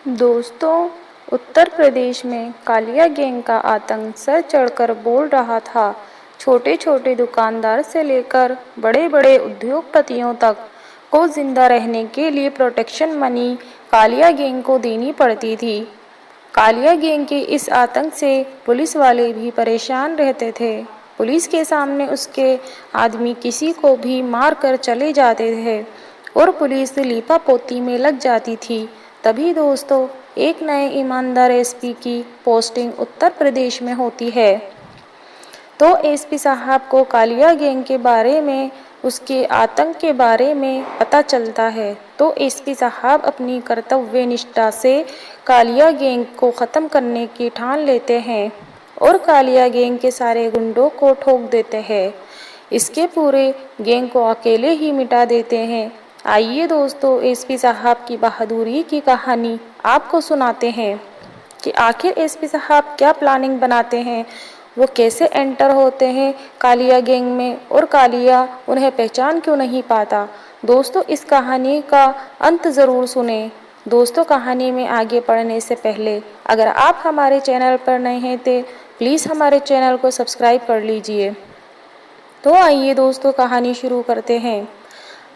दोस्तों, उत्तर प्रदेश में कालिया गैंग का आतंक सर चढ़कर बोल रहा था। छोटे छोटे दुकानदार से लेकर बड़े बड़े उद्योगपतियों तक को जिंदा रहने के लिए प्रोटेक्शन मनी कालिया गैंग को देनी पड़ती थी। कालिया गैंग के इस आतंक से पुलिस वाले भी परेशान रहते थे। पुलिस के सामने उसके आदमी किसी को भी मार कर चले जाते थे और पुलिस लीपापोती में लग जाती थी। तभी दोस्तों, एक नए ईमानदार एसपी की पोस्टिंग उत्तर प्रदेश में होती है। तो एसपी साहब को कालिया गैंग के बारे में, उसके आतंक के बारे में पता चलता है। तो एसपी साहब अपनी कर्तव्य निष्ठा से कालिया गैंग को ख़त्म करने की ठान लेते हैं और कालिया गैंग के सारे गुंडों को ठोक देते हैं। इसके पूरे गैंग को अकेले ही मिटा देते हैं। आइए दोस्तों, एसपी साहब की बहादुरी की कहानी आपको सुनाते हैं कि आखिर एसपी साहब क्या प्लानिंग बनाते हैं, वो कैसे एंटर होते हैं कालिया गैंग में और कालिया उन्हें पहचान क्यों नहीं पाता। दोस्तों, इस कहानी का अंत ज़रूर सुने। दोस्तों, कहानी में आगे बढ़ने से पहले अगर आप हमारे चैनल पर नए हैं तो प्लीज़ हमारे चैनल को सब्सक्राइब कर लीजिए। तो आइए दोस्तों, कहानी शुरू करते हैं।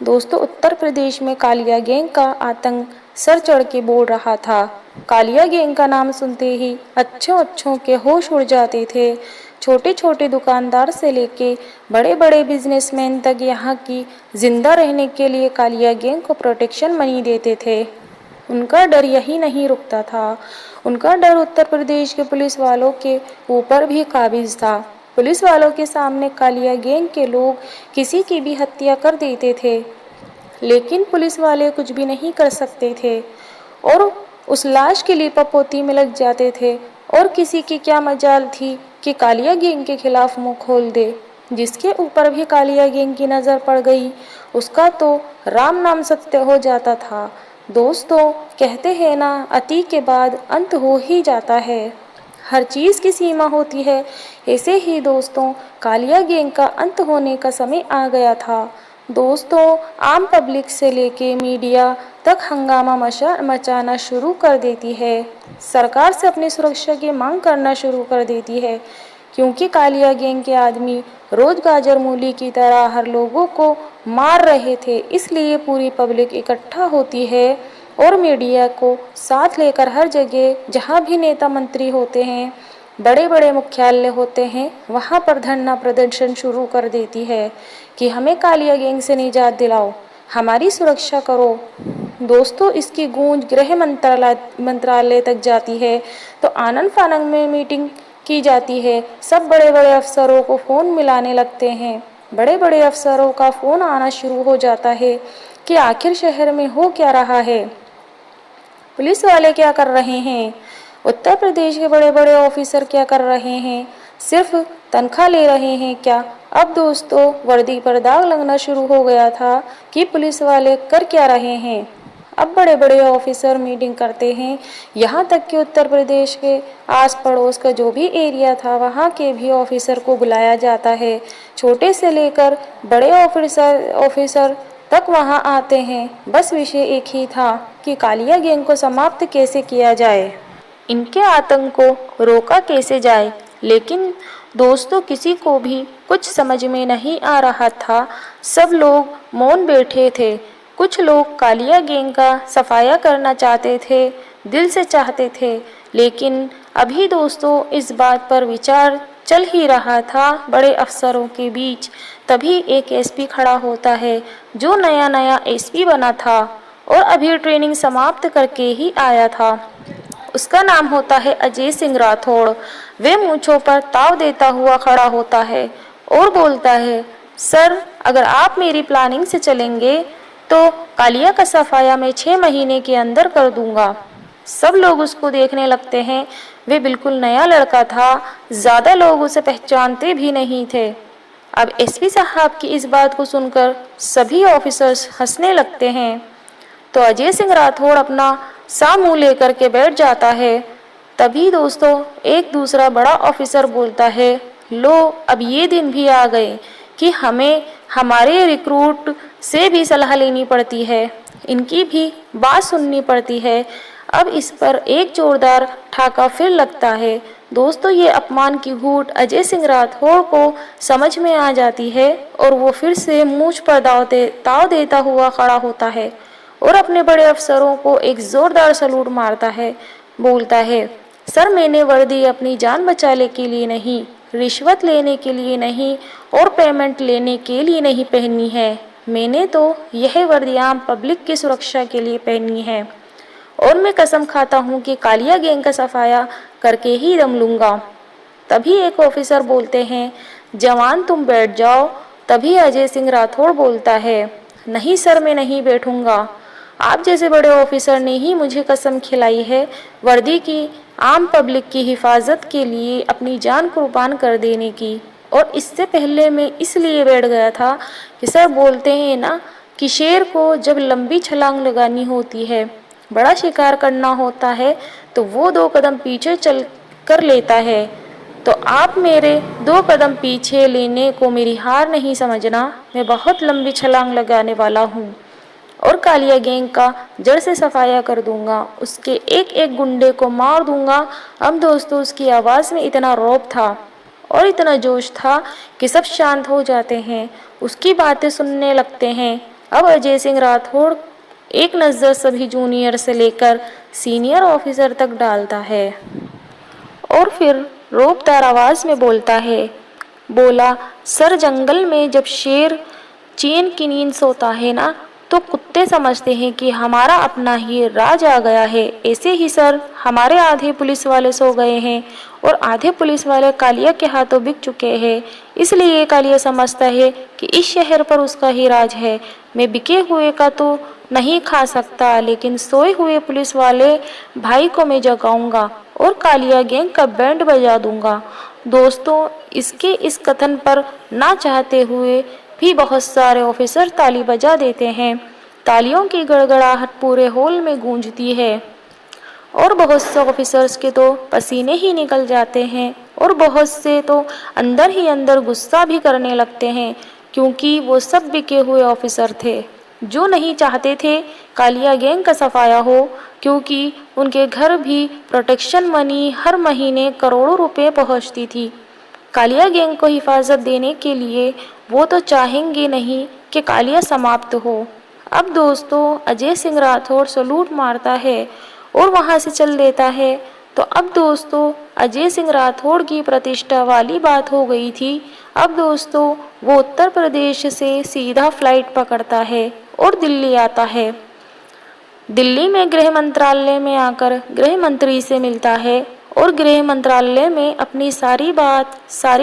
दोस्तों, उत्तर प्रदेश में कालिया गैंग का आतंक सर चढ़ के बोल रहा था। कालिया गैंग का नाम सुनते ही अच्छों के होश उड़ जाते थे। छोटे छोटे दुकानदार से लेके बड़े बड़े बिजनेसमैन तक यहाँ की जिंदा रहने के लिए कालिया गैंग को प्रोटेक्शन मनी देते थे। उनका डर यही नहीं रुकता था, उनका डर उत्तर प्रदेश के पुलिस वालों के ऊपर भी काबिज था। पुलिस वालों के सामने कालिया गैंग के लोग किसी की भी हत्या कर देते थे, लेकिन पुलिस वाले कुछ भी नहीं कर सकते थे और उस लाश के लीपापोती में लग जाते थे। और किसी की क्या मजाल थी कि कालिया गैंग के खिलाफ मुंह खोल दे। जिसके ऊपर भी कालिया गैंग की नज़र पड़ गई, उसका तो राम नाम सत्य हो जाता था। दोस्तों, कहते हैं ना, अति के बाद अंत हो ही जाता है। हर चीज़ की सीमा होती है। ऐसे ही दोस्तों, कालिया गैंग का अंत होने का समय आ गया था। दोस्तों, आम पब्लिक से लेके मीडिया तक हंगामा मचाना शुरू कर देती है। सरकार से अपनी सुरक्षा की मांग करना शुरू कर देती है, क्योंकि कालिया गैंग के आदमी रोज गाजर मूली की तरह हर लोगों को मार रहे थे। इसलिए पूरी पब्लिक इकट्ठा होती है और मीडिया को साथ लेकर हर जगह जहाँ भी नेता मंत्री होते हैं, बड़े बड़े मुख्यालय होते हैं, वहाँ पर धरना प्रदर्शन शुरू कर देती है कि हमें कालिया गैंग से निजात दिलाओ, हमारी सुरक्षा करो। दोस्तों, इसकी गूंज गृह मंत्रालय तक जाती है। तो आनन फानन में मीटिंग की जाती है। सब बड़े बड़े अफसरों को फ़ोन मिलाने लगते हैं। बड़े बड़े अफसरों का फ़ोन आना शुरू हो जाता है कि आखिर शहर में हो क्या रहा है, पुलिस वाले क्या कर रहे हैं, उत्तर प्रदेश के बड़े बड़े ऑफिसर क्या कर रहे हैं, सिर्फ तनख्वाह ले रहे हैं क्या। अब दोस्तों, वर्दी पर दाग लगना शुरू हो गया था कि पुलिस वाले कर क्या रहे हैं। अब बड़े बड़े ऑफिसर मीटिंग करते हैं। यहाँ तक कि उत्तर प्रदेश के आस पड़ोस का जो भी एरिया था, वहाँ के भी ऑफिसर को बुलाया जाता है। छोटे से लेकर बड़े ऑफिसर तक वहाँ आते हैं। बस विषय एक ही था कि कालिया गैंग को समाप्त कैसे किया जाए, इनके आतंक को रोका कैसे जाए। लेकिन दोस्तों, किसी को भी कुछ समझ में नहीं आ रहा था। सब लोग मौन बैठे थे। कुछ लोग कालिया गैंग का सफाया करना चाहते थे, दिल से चाहते थे, लेकिन अभी दोस्तों इस बात पर विचार चल ही रहा था बड़े अफसरों के बीच। तभी एक एसपी खड़ा होता है, जो नया नया एसपी बना था और अभी ट्रेनिंग समाप्त करके ही आया था। उसका नाम होता है अजय सिंह राठौड़। वे मूंछों पर ताव देता हुआ खड़ा होता है और बोलता है, सर, अगर आप मेरी प्लानिंग से चलेंगे तो कालिया का सफाया मैं 6 महीने के अंदर कर दूंगा। सब लोग उसको देखने लगते हैं। वे बिल्कुल नया लड़का था, ज़्यादा लोग उसे पहचानते भी नहीं थे। अब एसपी साहब की इस बात को सुनकर सभी ऑफिसर्स हंसने लगते हैं। तो अजय सिंह राठौड़ अपना सा मुंह लेकर के बैठ जाता है। तभी दोस्तों एक दूसरा बड़ा ऑफिसर बोलता है, लो, अब ये दिन भी आ गए कि हमें हमारे रिक्रूट से भी सलाह लेनी पड़ती है, इनकी भी बात सुननी पड़ती है। अब इस पर एक जोरदार ठाका फिर लगता है। दोस्तों, ये अपमान की घूंट अजय सिंह राठौड़ को समझ में आ जाती है और वो फिर से मूंछ पर ताव देता हुआ खड़ा होता है और अपने बड़े अफसरों को एक जोरदार सलूट मारता है। बोलता है, सर, मैंने वर्दी अपनी जान बचाने के लिए नहीं, रिश्वत लेने के लिए नहीं और पेमेंट लेने के लिए नहीं पहनी है। मैंने तो यह वर्दी आम पब्लिक की सुरक्षा के लिए पहनी है और मैं कसम खाता हूँ कि कालिया गैंग का सफाया करके ही दम लूंगा। तभी एक ऑफिसर बोलते हैं, जवान तुम बैठ जाओ। तभी अजय सिंह राठौड़ बोलता है, नहीं सर, मैं नहीं बैठूंगा। आप जैसे बड़े ऑफिसर ने ही मुझे कसम खिलाई है वर्दी की, आम पब्लिक की हिफाजत के लिए अपनी जान कुर्बान कर देने की। और इससे पहले मैं इसलिए बैठ गया था कि सर बोलते हैं ना कि शेर को जब लंबी छलांग लगानी होती है, बड़ा शिकार करना होता है, तो वो 2 कदम पीछे चल कर लेता है। तो आप मेरे 2 कदम पीछे लेने को मेरी हार नहीं समझना। मैं बहुत लंबी छलांग लगाने वाला हूँ और कालिया गैंग का जड़ से सफाया कर दूंगा, उसके एक एक गुंडे को मार दूंगा। अब दोस्तों, उसकी आवाज़ में इतना रौब था और इतना जोश था कि सब शांत हो जाते हैं, उसकी बातें सुनने लगते हैं। अब अजय सिंह राठौड़ एक नज़र सभी जूनियर से लेकर सीनियर ऑफिसर तक डालता है और फिर रौबदार आवाज़ में बोलता है, बोला, सर, जंगल में जब शेर चैन की नींद सोता है ना, तो कुत्ते समझते हैं कि हमारा अपना ही राज आ गया है। ऐसे ही सर, हमारे आधे पुलिस वाले सो गए हैं और आधे पुलिस वाले कालिया के हाथों बिक चुके हैं। इसलिए कालिया समझता है कि इस शहर पर उसका ही राज है। मैं बिके हुए का तो नहीं खा सकता, लेकिन सोए हुए पुलिस वाले भाई को मैं जगाऊंगा और कालिया गैंग का बैंड बजा दूंगा। दोस्तों, इसके इस कथन पर ना चाहते हुए भी बहुत सारे ऑफिसर ताली बजा देते हैं। तालियों की गड़गड़ाहट पूरे हॉल में गूंजती है और बहुत से ऑफिसर्स के तो पसीने ही निकल जाते हैं और बहुत से तो अंदर ही अंदर गुस्सा भी करने लगते हैं, क्योंकि वो सब बिके हुए ऑफिसर थे जो नहीं चाहते थे कालिया गैंग का सफाया हो, क्योंकि उनके घर भी प्रोटेक्शन मनी हर महीने करोड़ों रुपए पहुंचती थी। कालिया गैंग को हिफाजत देने के लिए वो तो चाहेंगे नहीं कि कालिया समाप्त हो। अब दोस्तों, अजय सिंह राठौड़ सलूट मारता है और वहाँ से चल देता है। तो अब दोस्तों, अजय सिंह राठौड़ की प्रतिष्ठा वाली बात हो गई थी। अब दोस्तों, वो उत्तर प्रदेश से सीधा फ्लाइट पकड़ता है और दिल्ली आता है। दिल्ली में गृह मंत्रालय में आकर गृह मंत्री से मिलता है और गृह मंत्रालय में अपनी सारी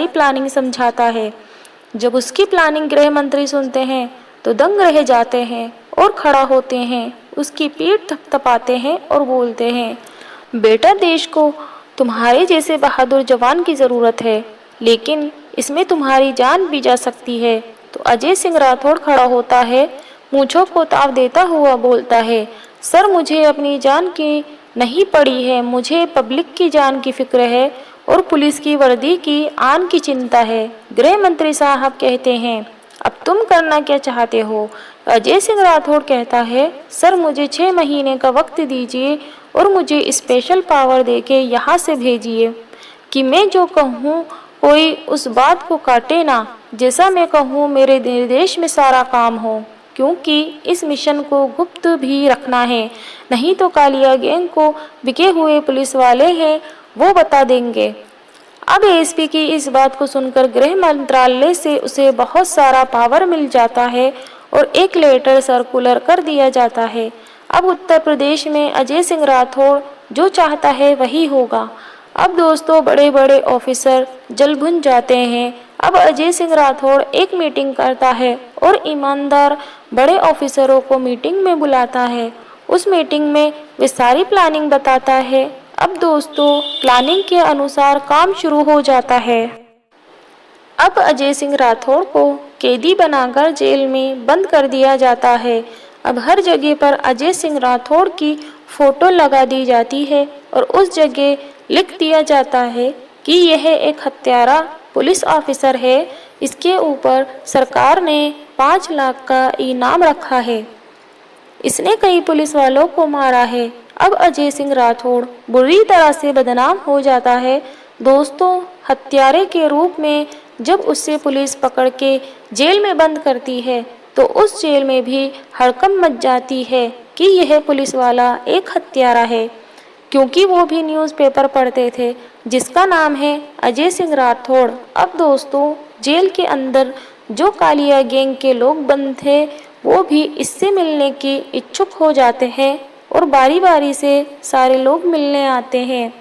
प्लानिंग समझाता है। जब उसकी प्लानिंग गृह मंत्री सुनते हैं तो दंग रह जाते हैं और खड़ा होते हैं, उसकी पीठ थपथपाते हैं और बोलते हैं, बेटा, देश को तुम्हारे जैसे बहादुर जवान की ज़रूरत है, लेकिन इसमें तुम्हारी जान भी जा सकती है। तो अजय सिंह राठौड़ खड़ा होता है, मूंछों को ताव देता हुआ बोलता है, सर, मुझे अपनी जान की नहीं पड़ी है, मुझे पब्लिक की जान की फिक्र है और पुलिस की वर्दी की आन की चिंता है। गृह मंत्री साहब कहते हैं, अब तुम करना क्या चाहते हो? अजय सिंह राठौड़ कहता है, सर, मुझे 6 महीने का वक्त दीजिए और मुझे स्पेशल पावर देके यहाँ से भेजिए कि मैं जो कहूँ कोई उस बात को काटे ना। जैसा मैं कहूँ मेरे निर्देश में सारा काम हो, क्योंकि इस मिशन को गुप्त भी रखना है, नहीं तो कालिया गैंग को बिके हुए पुलिस वाले हैं वो बता देंगे। अब एसपी की इस बात को सुनकर गृह मंत्रालय से उसे बहुत सारा पावर मिल जाता है और एक लेटर सर्कुलर कर दिया जाता है। अब उत्तर प्रदेश में अजय सिंह राठौड़ जो चाहता है वही होगा। अब दोस्तों, बड़े बड़े ऑफिसर जल भुन जाते हैं। अब अजय सिंह राठौड़ एक मीटिंग करता है और ईमानदार बड़े ऑफिसरों को मीटिंग में बुलाता है। उस मीटिंग में वे सारी प्लानिंग बताता है। अब दोस्तों, प्लानिंग के अनुसार काम शुरू हो जाता है। अब अजय सिंह राठौड़ को कैदी बनाकर जेल में बंद कर दिया जाता है। अब हर जगह पर अजय सिंह राठौड़ की फोटो लगा दी जाती है और उस जगह लिख दिया जाता है कि यह एक हत्यारा पुलिस ऑफिसर है, इसके ऊपर सरकार ने 5 लाख का इनाम रखा है, इसने कई पुलिस वालों को मारा है। अब अजय सिंह राठौड़ बुरी तरह से बदनाम हो जाता है। दोस्तों, हत्यारे के रूप में जब उसे पुलिस पकड़ के जेल में बंद करती है तो उस जेल में भी हड़कंप मच जाती है कि यह पुलिस वाला एक हत्यारा है, क्योंकि वो भी न्यूज़पेपर पढ़ते थे जिसका नाम है अजय सिंह राठौड़। अब दोस्तों, जेल के अंदर जो कालिया गैंग के लोग बंद थे वो भी इससे मिलने की इच्छुक हो जाते हैं और बारी बारी से सारे लोग मिलने आते हैं,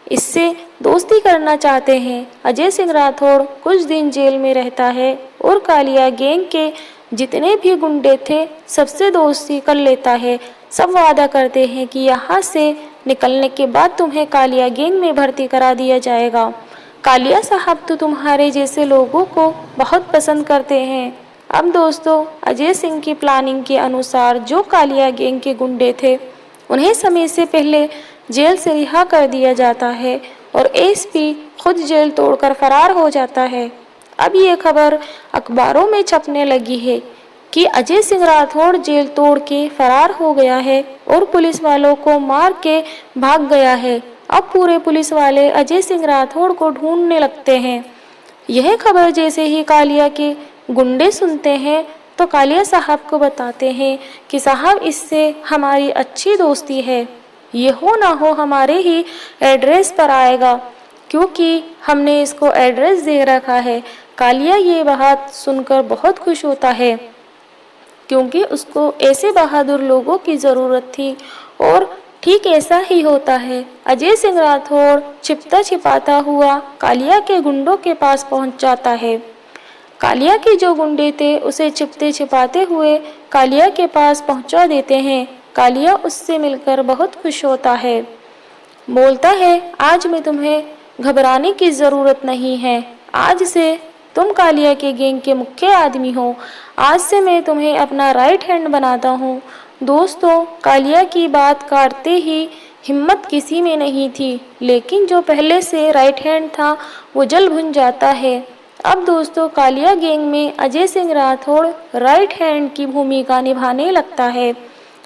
इससे दोस्ती करना चाहते हैं। अजय सिंह राठौड़ कुछ दिन जेल में रहता है और कालिया गैंग के जितने भी गुंडे थे सबसे दोस्ती कर लेता है। सब वादा करते हैं कि यहाँ से निकलने के बाद तुम्हें कालिया गैंग में भर्ती करा दिया जाएगा। कालिया साहब तो तुम्हारे जैसे लोगों को बहुत पसंद करते हैं। अब दोस्तों, अजय सिंह की प्लानिंग के अनुसार जो कालिया गैंग के गुंडे थे उन्हें समय से पहले जेल से रिहा कर दिया जाता है और एसपी खुद जेल तोड़कर फरार हो जाता है। अब ये खबर अखबारों में छपने लगी है कि अजय सिंह राठौड़ जेल तोड़ के फरार हो गया है और पुलिस वालों को मार के भाग गया है। अब पूरे पुलिस वाले अजय सिंह राठौड़ को ढूंढने लगते हैं। यह खबर जैसे ही कालिया के गुंडे सुनते हैं तो कालिया साहब को बताते हैं कि साहब, इससे हमारी अच्छी दोस्ती है, ये हो ना हो हमारे ही एड्रेस पर आएगा, क्योंकि हमने इसको एड्रेस दे रखा है। कालिया ये बात सुनकर बहुत खुश होता है, क्योंकि उसको ऐसे बहादुर लोगों की ज़रूरत थी और ठीक ऐसा ही होता है। अजय सिंह राठौड़ छिपता छिपाता हुआ कालिया के गुंडों के पास पहुंच जाता है। कालिया के जो गुंडे थे उसे छिपते छिपाते हुए कालिया के पास पहुंचा देते हैं। कालिया उससे मिलकर बहुत खुश होता है, बोलता है, आज मैं तुम्हें घबराने की ज़रूरत नहीं है, आज से तुम कालिया के गैंग के मुख्य आदमी हो, आज से मैं तुम्हें अपना राइट हैंड बनाता हूँ। दोस्तों, कालिया की बात काटते ही हिम्मत किसी में नहीं थी, लेकिन जो पहले से राइट हैंड था वो जल भुन जाता है। अब दोस्तों, कालिया गैंग में अजय सिंह राठौड़ राइट हैंड की भूमिका निभाने लगता है।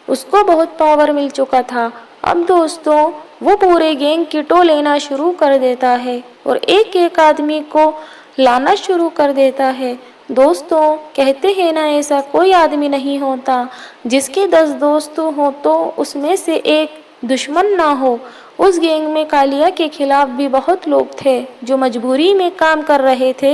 उसको बहुत पावर मिल चुका था। अब दोस्तों, वो पूरे गैंग की टो लेना शुरू कर देता है और एक एक आदमी को लाना शुरू कर देता है। दोस्तों, कहते हैं ना, ऐसा कोई आदमी नहीं होता जिसके 10 दोस्त हो तो उसमें से एक दुश्मन ना हो। उस गैंग में कालिया के खिलाफ भी बहुत लोग थे जो मजबूरी में काम कर रहे थे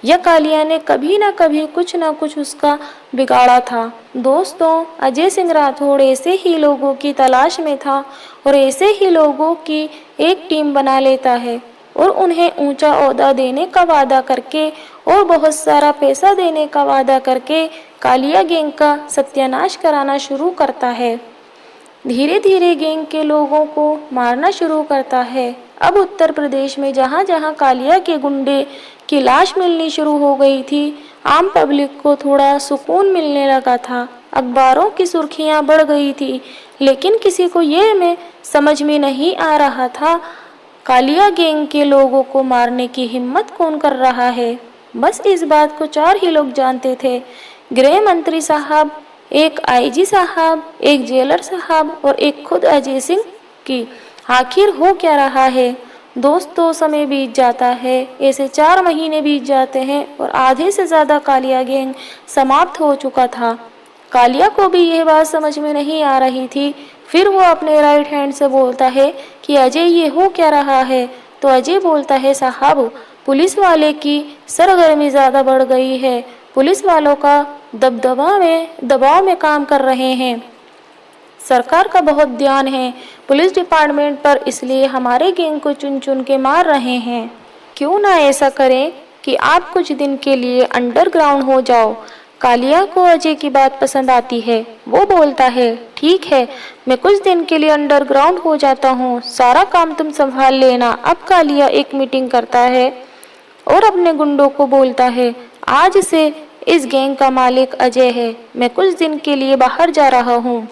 या कालिया ने कभी ना कभी कुछ ना कुछ उसका बिगाड़ा था। दोस्तों, अजय सिंह राठौड़ ऐसे ही लोगों की तलाश में था और ऐसे ही लोगों की एक टीम बना लेता है और उन्हें ऊंचा ओहदा देने का वादा करके और बहुत सारा पैसा देने का वादा करके कालिया गैंग का सत्यानाश कराना शुरू करता है। धीरे धीरे गैंग के लोगों को मारना शुरू करता है। अब उत्तर प्रदेश में जहाँ जहाँ कालिया के गुंडे की लाश मिलनी शुरू हो गई थी, आम पब्लिक को थोड़ा सुकून मिलने लगा था। अखबारों की सुर्खियाँ बढ़ गई थी, लेकिन किसी को ये में समझ में नहीं आ रहा था कालिया गैंग के लोगों को मारने की हिम्मत कौन कर रहा है। बस इस बात को 4 ही लोग जानते थे, गृह मंत्री साहब, एक आईजी साहब, एक जेलर साहब और एक खुद अजय सिंह की। आखिर हो क्या रहा है दोस्तों? समय बीत जाता है, ऐसे 4 महीने बीत जाते हैं और आधे से ज़्यादा कालिया गैंग समाप्त हो चुका था। कालिया को भी यह बात समझ में नहीं आ रही थी। फिर वो अपने राइट हैंड से बोलता है कि अजय, ये हो क्या रहा है? तो अजय बोलता है, साहब, पुलिस वाले की सरगर्मी ज़्यादा बढ़ गई है, पुलिस वालों का दबाव में काम कर रहे हैं, सरकार का बहुत ध्यान है पुलिस डिपार्टमेंट पर, इसलिए हमारे गैंग को चुन चुन के मार रहे हैं। क्यों ना ऐसा करें कि आप कुछ दिन के लिए अंडरग्राउंड हो जाओ। कालिया को अजय की बात पसंद आती है। वो बोलता है, ठीक है, मैं कुछ दिन के लिए अंडरग्राउंड हो जाता हूँ, सारा काम तुम संभाल लेना। अब कालिया एक मीटिंग करता है और अपने गुंडों को बोलता है, आज से इस गैंग का मालिक अजय है, मैं कुछ दिन के लिए बाहर जा रहा हूँ।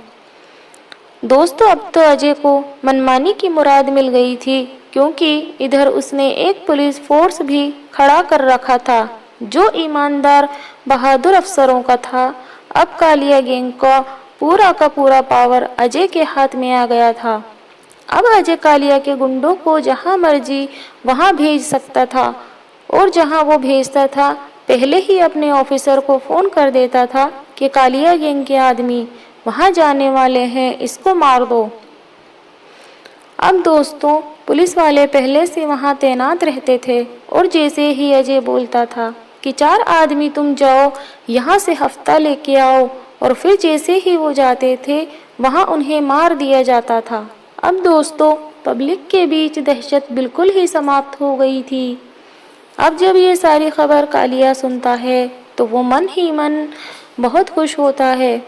दोस्तों, अब तो अजय को मनमानी की मुराद मिल गई थी, क्योंकि इधर उसने एक पुलिस फोर्स भी खड़ा कर रखा था जो ईमानदार बहादुर अफसरों का था। अब कालिया गैंग का पूरा का पूरा पावर अजय के हाथ में आ गया था। अब अजय कालिया के गुंडों को जहां मर्जी वहां भेज सकता था, और जहां वो भेजता था पहले ही अपने ऑफिसर को फोन कर देता था कि कालिया गैंग के आदमी वहां जाने वाले हैं, इसको मार दो। अब दोस्तों, पुलिस वाले पहले से वहां तैनात रहते थे, और जैसे ही अजय बोलता था कि 4 आदमी तुम जाओ यहाँ से हफ्ता लेके आओ, और फिर जैसे ही वो जाते थे वहां उन्हें मार दिया जाता था। अब दोस्तों, पब्लिक के बीच दहशत बिल्कुल ही समाप्त हो गई थी। अब जब ये सारी खबर कालिया सुनता है तो वो मन ही मन बहुत खुश होता है,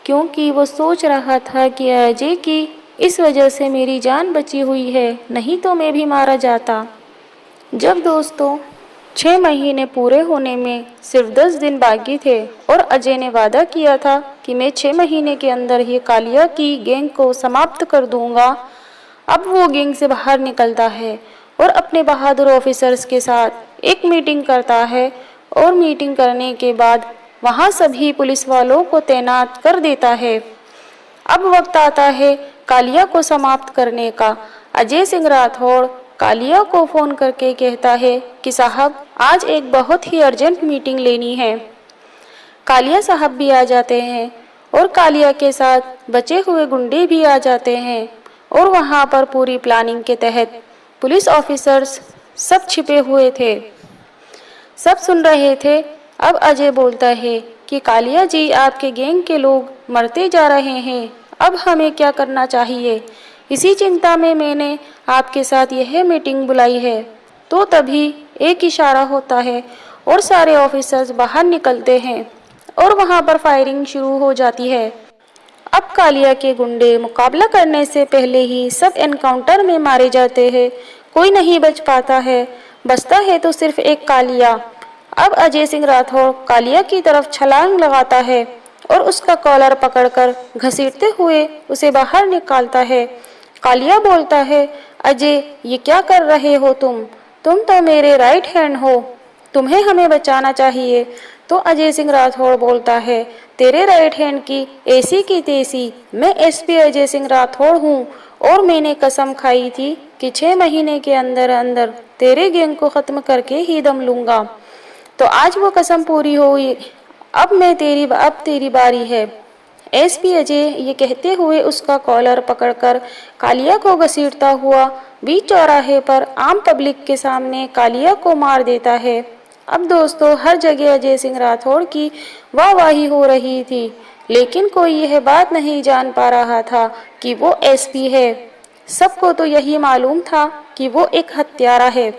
क्योंकि वो सोच रहा था कि अजय की इस वजह से मेरी जान बची हुई है, नहीं तो मैं भी मारा जाता। जब दोस्तों 6 महीने पूरे होने में सिर्फ 10 दिन बाकी थे, और अजय ने वादा किया था कि मैं 6 महीने के अंदर ही कालिया की गैंग को समाप्त कर दूंगा। अब वो गैंग से बाहर निकलता है और अपने बहादुर ऑफिसर्स के साथ एक मीटिंग करता है, और मीटिंग करने के बाद वहाँ सभी पुलिस वालों को तैनात कर देता है। अब वक्त आता है कालिया को समाप्त करने का। अजय सिंह राठौड़ कालिया को फोन करके कहता है कि साहब, आज एक बहुत ही अर्जेंट मीटिंग लेनी है। कालिया साहब भी आ जाते हैं, और कालिया के साथ बचे हुए गुंडे भी आ जाते हैं, और वहाँ पर पूरी प्लानिंग के तहत पुलिस ऑफिसर्स सब छिपे हुए थे, सब सुन रहे थे। अब अजय बोलता है कि कालिया जी, आपके गैंग के लोग मरते जा रहे हैं, अब हमें क्या करना चाहिए? इसी चिंता में मैंने आपके साथ यह मीटिंग बुलाई है। तो तभी एक इशारा होता है और सारे ऑफिसर्स बाहर निकलते हैं, और वहां पर फायरिंग शुरू हो जाती है। अब कालिया के गुंडे मुकाबला करने से पहले ही सब एनकाउंटर में मारे जाते हैं, कोई नहीं बच पाता है, बचता है तो सिर्फ एक कालिया। अब अजय सिंह राठौड़ कालिया की तरफ छलांग लगाता है और उसका कॉलर पकड़कर घसीटते हुए उसे बाहर निकालता है। कालिया बोलता है, अजय, ये क्या कर रहे हो तुम तो मेरे राइट हैंड हो, तुम्हें हमें बचाना चाहिए। तो अजय सिंह राठौड़ बोलता है, तेरे राइट हैंड की ऐसी की तैसी, मैं एसपी अजय सिंह राठौड़ हूँ, और मैंने कसम खाई थी कि 6 महीने के अंदर अंदर तेरे गैंग को खत्म करके ही दम लूंगा। तो आज वो कसम पूरी हुई, अब तेरी बारी है। एसपी अजय ये कहते हुए उसका कॉलर पकड़कर कालिया को घसीटता हुआ बीच चौराहे पर आम पब्लिक के सामने कालिया को मार देता है। अब दोस्तों, हर जगह अजय सिंह राठौड़ की वाहवाही हो रही थी, लेकिन कोई यह बात नहीं जान पा रहा था कि वो एसपी है। सबको तो यही मालूम था कि वो एक हत्यारा है।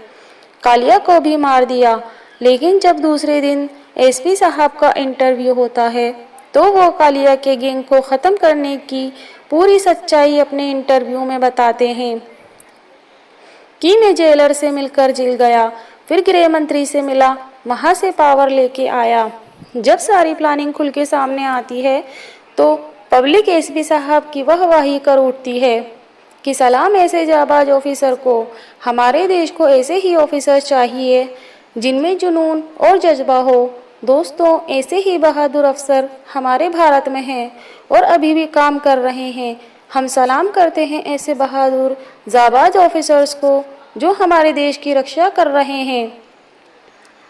कालिया को भी मार दिया, लेकिन जब दूसरे दिन एसपी साहब का इंटरव्यू होता है तो वो कालिया के गैंग को ख़त्म करने की पूरी सच्चाई अपने इंटरव्यू में बताते हैं कि मैं जेलर से मिलकर जेल गया, फिर गृह मंत्री से मिला, वहाँ से पावर लेके आया। जब सारी प्लानिंग खुल के सामने आती है तो पब्लिक एसपी साहब की वाहवाही कर उठती है कि सलाम ऐसे जाबाज ऑफिसर को, हमारे देश को ऐसे ही ऑफिसर चाहिए जिनमें जुनून और जज्बा हो। दोस्तों, ऐसे ही बहादुर अफसर हमारे भारत में हैं और अभी भी काम कर रहे हैं। हम सलाम करते हैं ऐसे बहादुर जाबाज ऑफिसर्स को जो हमारे देश की रक्षा कर रहे हैं।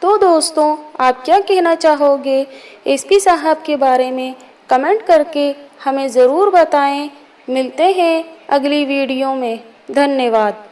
तो दोस्तों, आप क्या कहना चाहोगे एसपी साहब के बारे में? कमेंट करके हमें ज़रूर बताएं। मिलते हैं अगली वीडियो में। धन्यवाद।